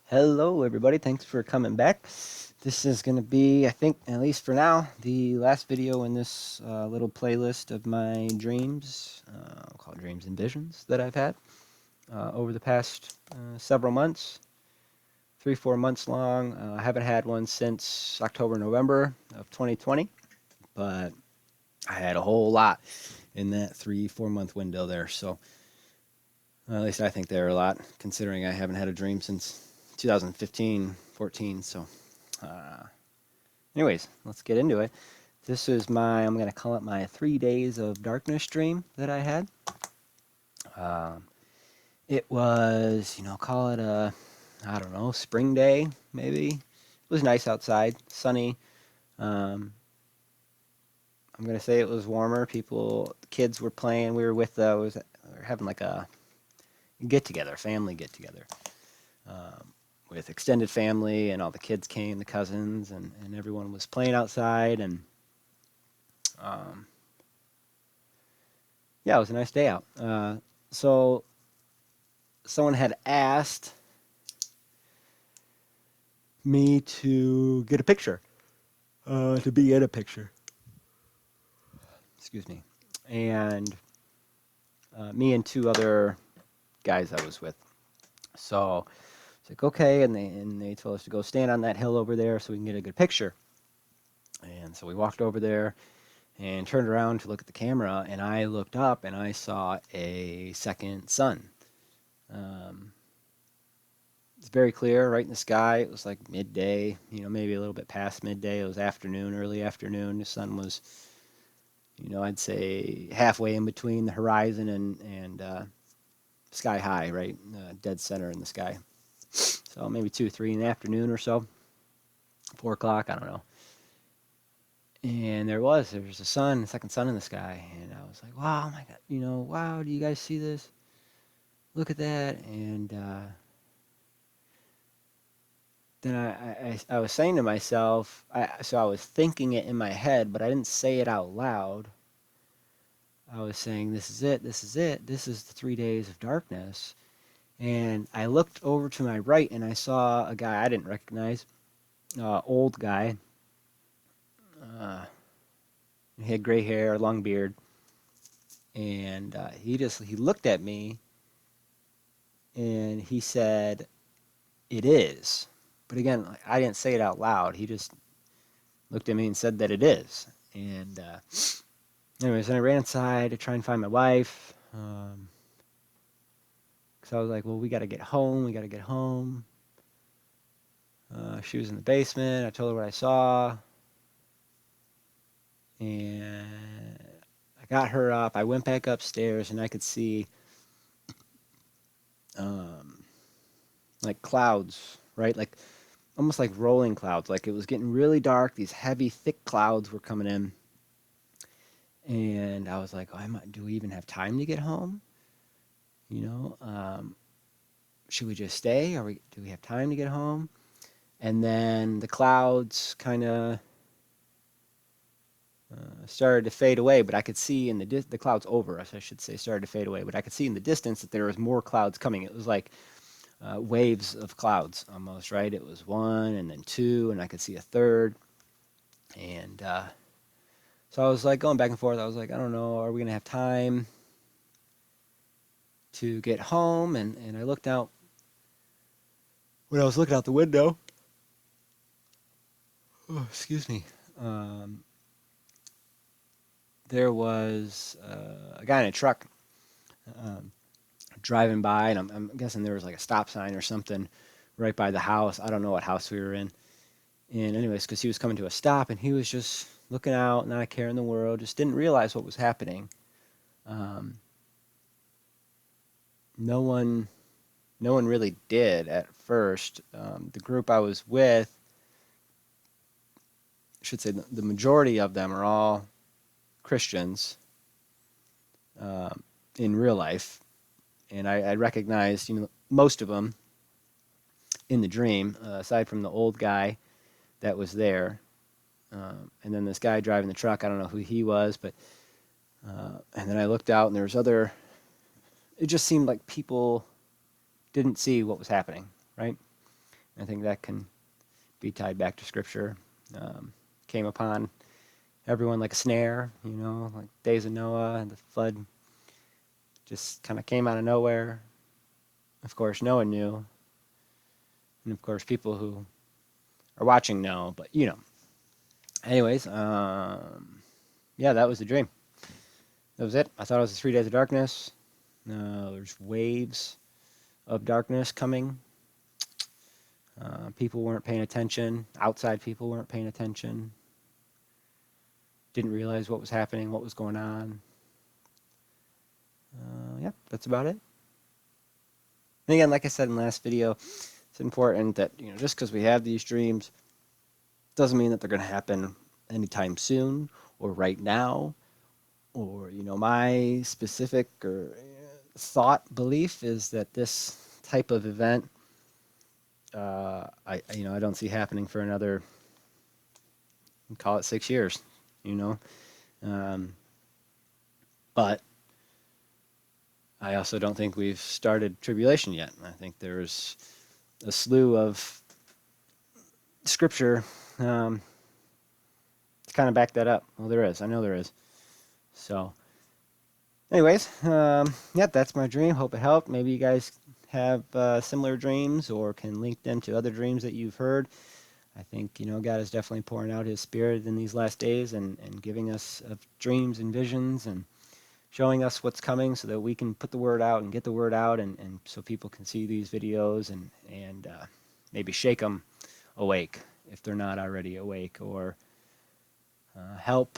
Hello, everybody. Thanks for coming back. This is going to be, I think, at least for now, the last video in this little playlist of my dreams, called Dreams and Visions, that I've had over the past several months, 3, 4 months long. I haven't had one since October, November of 2020, but I had a whole lot in that 3, 4 month window there. So at least I think there are a lot, considering I haven't had a dream since 2015, 14. So, anyways, let's get into it. This is I'm going to call it my 3 days of darkness dream that I had. Um, it was, call it I don't know, spring day, maybe. It was nice outside, sunny. Um, I'm going to say it was warmer. Kids were playing. We were having like a get together, family get together. With extended family, and all the kids came, the cousins, and everyone was playing outside. And um, yeah, it was a nice day out. So someone had asked me to get a picture, to be in a picture. Excuse me. And me and two other guys I was with. So it's like, okay, and they told us to go stand on that hill over there so we can get a good picture. And so we walked over there and turned around to look at the camera, and I looked up and I saw a second sun. Um, it's very clear, right in the sky. It was like midday, maybe a little bit past midday. It was afternoon, early afternoon. The sun was, I'd say halfway in between the horizon and sky high, right, dead center in the sky. So maybe 2, 3 in the afternoon or so, 4 o'clock, I don't know. And there was a second sun in the sky, and I was like, wow, oh my God, wow, do you guys see this? Look at that. And then I was saying to myself, so I was thinking it in my head, but I didn't say it out loud. I was saying, this is it, this is it, this is the 3 days of darkness. And I looked over to my right, and I saw a guy I didn't recognize, old guy. Uh, he had gray hair, long beard, and he looked at me, and he said, "It is." But again, I didn't say it out loud. He just looked at me and said that it is. And anyways, then I ran inside to try and find my wife. Because I was like, well, we got to get home. We got to get home. She was in the basement. I told her what I saw. And I got her up. I went back upstairs, and I could see um, like clouds, right? Like almost like rolling clouds. Like it was getting really dark. These heavy, thick clouds were coming in. And I was like, oh, do we even have time to get home? You know, should we just stay? Do we have time to get home? And then the clouds kind of started to fade away, but I could see in the clouds over us, I should say, started to fade away. But I could see in the distance that there was more clouds coming. It was like waves of clouds almost, right? It was one and then two, and I could see a third. And so I was like going back and forth. I was like, I don't know, are we gonna have time to get home? And I looked out when I was looking out the window. Oh, excuse me. Um, there was a guy in a truck um, driving by, and I'm guessing there was like a stop sign or something right by the house. I don't know what house we were in. And anyways, because he was coming to a stop, and he was just looking out, not a care in the world, just didn't realize what was happening. Um, no one, no one really did at first. The group I was with, I should say, the majority of them are all Christians um, in real life, and I recognized, most of them in the dream, aside from the old guy that was there, and then this guy driving the truck. I don't know who he was, but and then I looked out, and there was other. It just seemed like people didn't see what was happening, right? I think that can be tied back to Scripture. Came upon everyone like a snare, like days of Noah, and the flood just kind of came out of nowhere. Of course, Noah knew, and of course, people who are watching know, but Anyways, yeah, that was the dream. That was it. I thought it was 3 days of darkness. There's waves of darkness coming. People weren't paying attention. Outside people weren't paying attention. Didn't realize what was happening, what was going on. Yeah, that's about it. And again, like I said in the last video, it's important that, just because we have these dreams doesn't mean that they're going to happen anytime soon or right now. Or, my specific or thought belief is that this type of event, I don't see happening for another, call it 6 years, But I also don't think we've started tribulation yet. I think there's a slew of scripture to kind of back that up. Well, there is. I know there is. So, anyways, yeah, that's my dream. Hope it helped. Maybe you guys have similar dreams or can link them to other dreams that you've heard. I think, God is definitely pouring out his spirit in these last days and giving us dreams and visions and showing us what's coming so that we can put the word out and get the word out and so people can see these videos and maybe shake them awake if they're not already awake, or help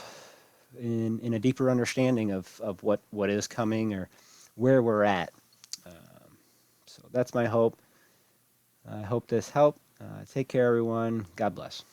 in a deeper understanding of what is coming or where we're at. So that's my hope. I hope this helped. Take care, everyone. God bless.